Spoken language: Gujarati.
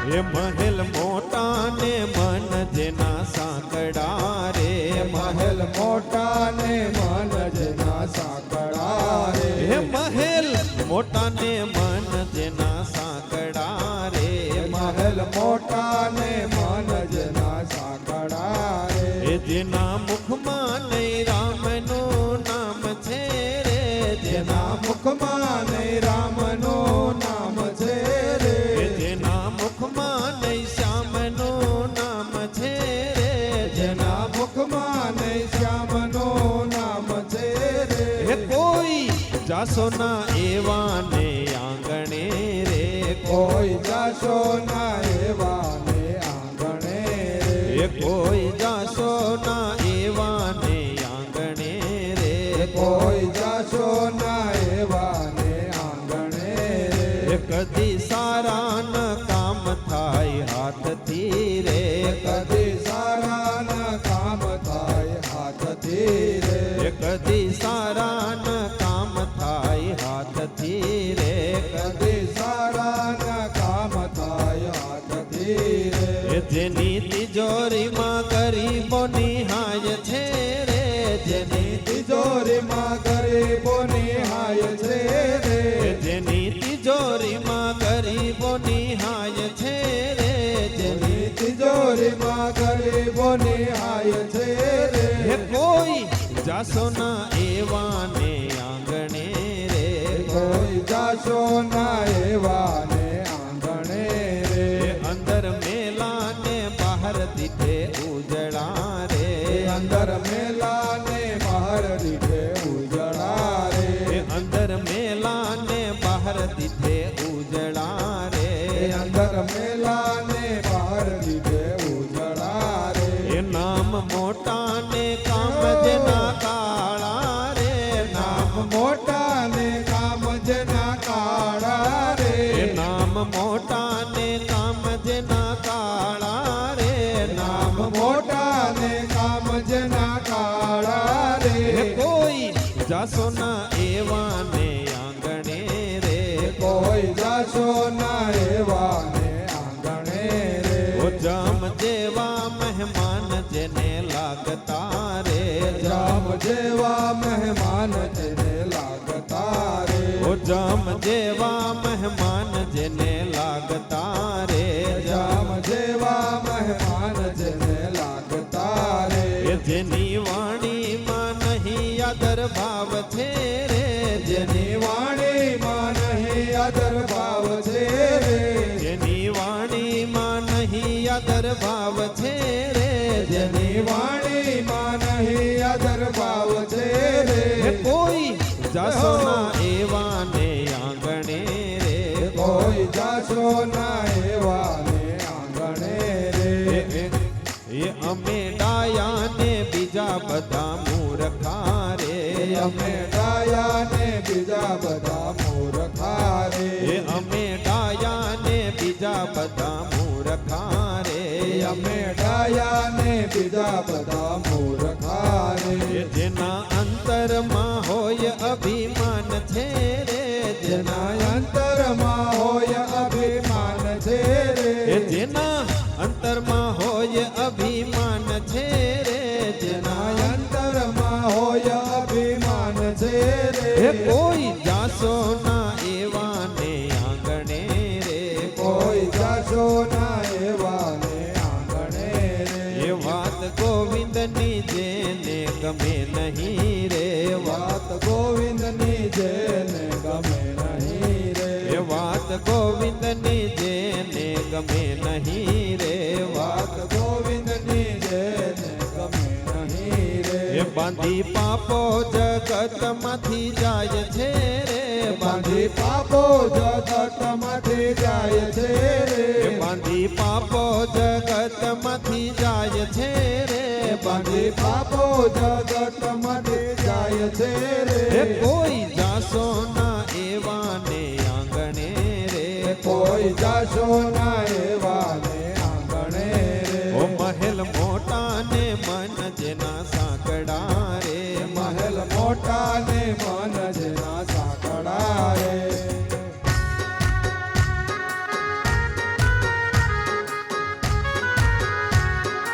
એ મહેલ મોટા ને મન જેના સાંકડા રે, મહેલ મોટા ને મન જેના સાંકડા રે, હે મહેલ મોટા ને મન જેના સાંકડા રે, મહેલ મોટા ને મન જેના સાંકડા રે, એ જેના મુખમાં નહીં રામનું નામ છે રે, જેના મુખમાં નહીં રામનું નામ છે રે, જેના મુખમાં નહીં શ્યામનું નામ છે રે, જેના મુખમાં નહીં શ્યામનું નામ છે રે, હે કોઈ જાસો ના એવા ને આંગણે રે, કોઈ જાશો ના એવા ને આંગણે રે, એ કોઈ જાસો ના એવા ને આંગણે રે, કોઈ જાશો ના એવા ને આંગણે રે, એ કદી સારા ન કામ થાય હાથથી રે, કદી સારા ના કામ થાય હાથથી રે, એ કદી સારા ન કામ થાય હાથથી રે, કદી સારા ના કામ થાય હાથથી રે, એ જેની તિજોરીમાં ગરીબોની હાય છે રે, જેની તિજોરીમાં ગરીબોની હાય છે રે, જેની તિજોરીમાં ગરીબોની હાય છે રે, જેની તિજોરીમાં ગરીબોની હાય છે રે, હે કોઈ જાસો ના એવા ને આંગણે રે, કોઈ જાશો ના એવા ને આંગણે રે, અંદર મેલા ને બહાર દીઠે ઉજળા રે, અંદર મેલા ને બહાર દીઠે ઉજળા રે, અંદર મેલા ને બહાર દીઠે ઉજળા રે, અંદર મેલા ને બહાર દીઠે ઉજળા રે, એ નામ મોટા ને કામ જેના કાળા રે, નામ મોટા ને કામ જેના કાળા રે, નામ મોટા ને કામ જેના કાળા રે, નામ મોટા ને કામ જેના કાળા રે, કોઈ જાસો ના એવા ને આંગણે રે, કોઈ જાશો ના એવા ને આંગણે રે, ઓ જામ જેવા મહેમાન જેને લાગતા રે, જામ જેવા મહેમાન જેને લાગતા રે, ઓ જામ જેવા મહેમાન જેને લાગતા રે, જામ જેવા મહેમાન જેને લાગતા રે, એ જેની વાણીમાં નહીં આદર ભાવ છે રે, જેની વાણીમાં નહીં આદર ભાવ છે રે, જેની વાણીમાં નહીં આદર ભાવ છે રે, જેની વાણીમાં નહીં આદર ભાવ છે રે, કોઈ જાસો ના એવા ને આંગણે રે, કોઈ જાશો ના એવા ને આંગણે રે, એ અમે ડાયા ને બીજા બધા મૂર્ખા રે, અમે ડાયા ને બીજા બધા મૂર્ખા રે, અમે ડાયા ને બીજા બધા મૂર્ખા રે, અમે ડાયા ને બીજા બધા મૂર્ખા રે, જેના અંતરમાં હોય અભિમાન છે રે, જેના અંતરમાં હોય અભિમાન છે રે, જેના અંતરમાં હોય અભિમાન છે રે, જેના અંતરમાં હોય અભિમાન છે રે, કોઈ જાસો ના એવા ને આંગણે રે, કોઈ જાશો ના એવા ને આંગણે રે, એ વાત ગોવિંદની જેને ગમે નહીં રે, વાત ગોવિંદની જેને ગમે નહીં રે, એ વાત ગોવિંદની જેને ગમે નહીં રે, વાત ગોવિંદની જેને ગમે નહીં રે, એ બાંધી પાપો જગતમાંથી જાય છે રે, બાંધી પાપો જગતમાંથી જાય છે રે, બાંધી પાપો જગતમાંથી જાય છે રે, બાંધી પાપો જગતમાંથી જાય છે રે, કોઈ જાસો ના એવા ને આંગણે રે, કોઈ જાશો ના એવા ને આંગણે રે, ઓ મહેલ મોટા ને મન જેના સાંકડા રે, મહેલ મોટા ને મન